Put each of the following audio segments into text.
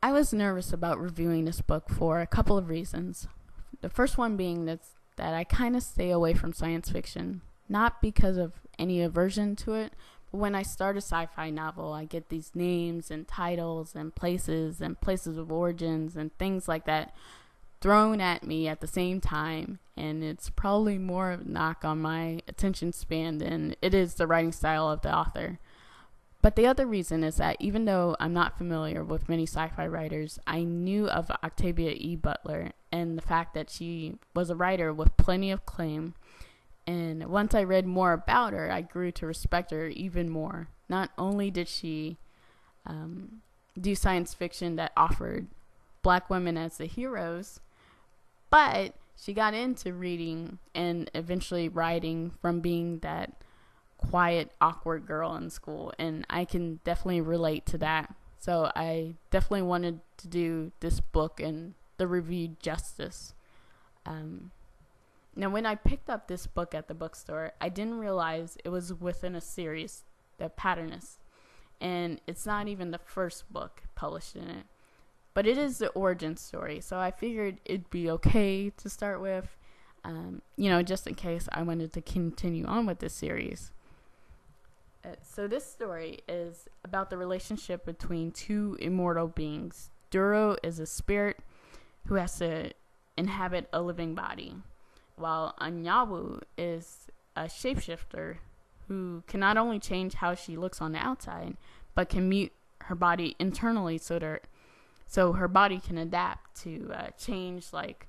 I was nervous about reviewing this book for a couple of reasons. The first one being that I kind of stay away from science fiction, not because of any aversion to it, but when I start a sci-fi novel, I get these names and titles and places of origins and things like that thrown at me at the same time, and it's probably more of a knock on my attention span than it is the writing style of the author. But the other reason is that even though I'm not familiar with many sci-fi writers, I knew of Octavia Butler and the fact that she was a writer with plenty of claim. And once I read more about her, I grew to respect her even more. Not only did she do science fiction that offered black women as the heroes, but she got into reading and eventually writing from being that quiet, awkward girl in school, and I can definitely relate to that. So I definitely wanted to do this book and the review justice. Now, when I picked up this book at the bookstore, I didn't realize it was within a series, The Patternist, and it's not even the first book published in it, but it is the origin story, so I figured it'd be okay to start with, just in case I wanted to continue on with this series. So this story is about the relationship between two immortal beings. Duro is a spirit who has to inhabit a living body, while Anyawu is a shapeshifter who can not only change how she looks on the outside, but can mute her body internally so her body can adapt to change, like,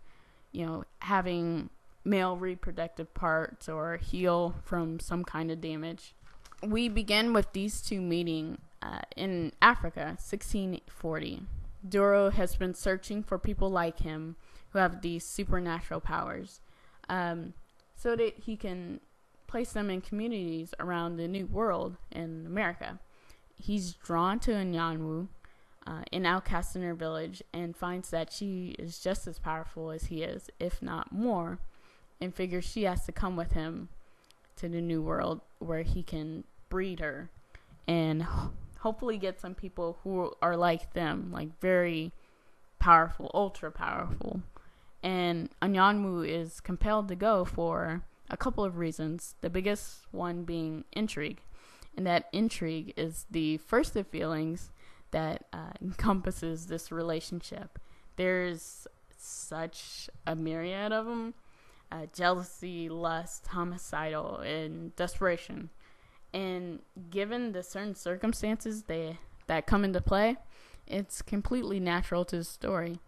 having male reproductive parts or heal from some kind of damage. We begin with these two meeting in Africa, 1640. Duro has been searching for people like him who have these supernatural powers, so that he can place them in communities around the New World in America. He's drawn to Anyanwu, an outcast in her village, and finds that she is just as powerful as he is, if not more, and figures she has to come with him to the New World where he can breed her and hopefully get some people who are like them, like very powerful, ultra powerful. And Anyanwu is compelled to go for a couple of reasons, the biggest one being intrigue. And that intrigue is the first of feelings that encompasses this relationship. There's such a myriad of them: jealousy, lust, homicidal, and desperation. And given the certain circumstances that come into play, it's completely natural to the story.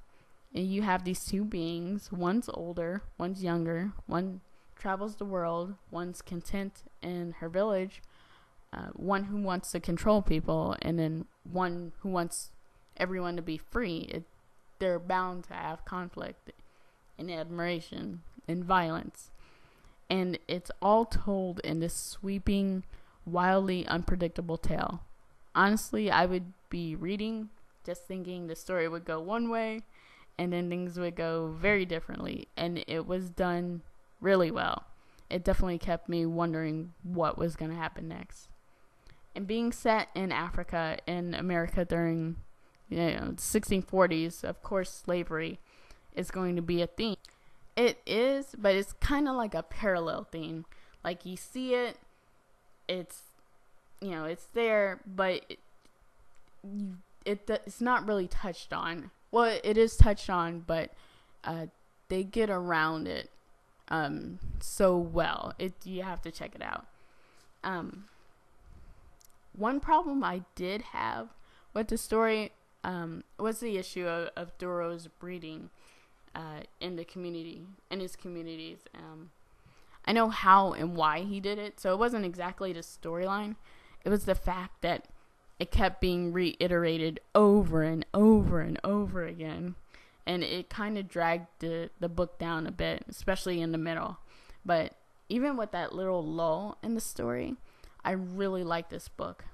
And you have these two beings, one's older, one's younger, one travels the world, one's content in her village, one who wants to control people, and then one who wants everyone to be free. They're bound to have conflict and admiration and violence. And it's all told in this sweeping, wildly unpredictable tale. Honestly, I would be reading just thinking the story would go one way, and then things would go very differently, and it was done really well. It definitely kept me wondering what was going to happen next. And being set in Africa and America during the 1640s, of course, slavery is going to be a theme. It is, but it's kind of like a parallel theme. Like, you see it, it's there, but it's not really touched on. Well, it is touched on, but they get around it so well. You have to check it out. One problem I did have with the story was the issue of Duro's breeding in his communities. I know how and why he did it, so it wasn't exactly the storyline. It was the fact that it kept being reiterated over and over and over again, and it kind of dragged the book down a bit, especially in the middle. But even with that little lull in the story, I really like this book.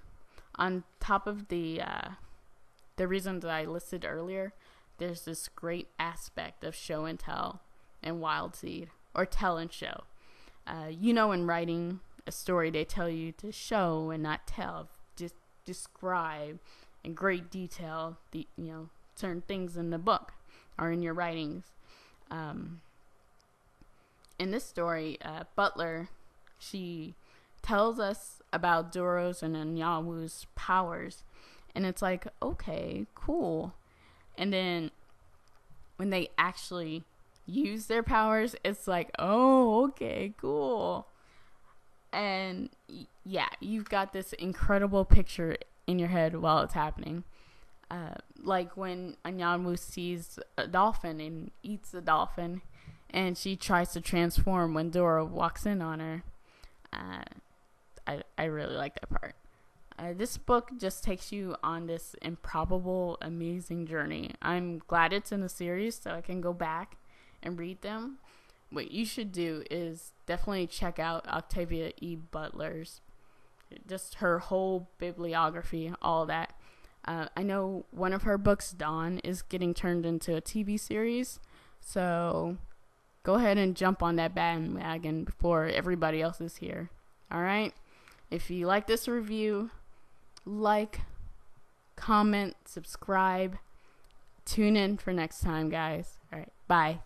On top of the reasons that I listed earlier, there's this great aspect of show and tell and wild seed, or tell and show. In writing a story, they tell you to show and not tell. Just describe in great detail certain things in the book or in your writings. In this story, Butler, she tells us about Duro's and Anyawu's powers, and it's like, okay, cool. And then when they actually use their powers, it's like, oh, okay, cool. And yeah, you've got this incredible picture in your head while it's happening. Like when Anyanwu sees a dolphin and eats the dolphin, and she tries to transform when Dora walks in on her. I really like that part. This book just takes you on this improbable, amazing journey. I'm glad it's in a series so I can go back and read them. What you should do is definitely check out Octavia E. Butler's, just her whole bibliography, all that. I know one of her books, Dawn, is getting turned into a TV series, so go ahead and jump on that bandwagon before everybody else is here. Alright? If you like this review, like, comment, subscribe, tune in for next time, guys. Alright, bye.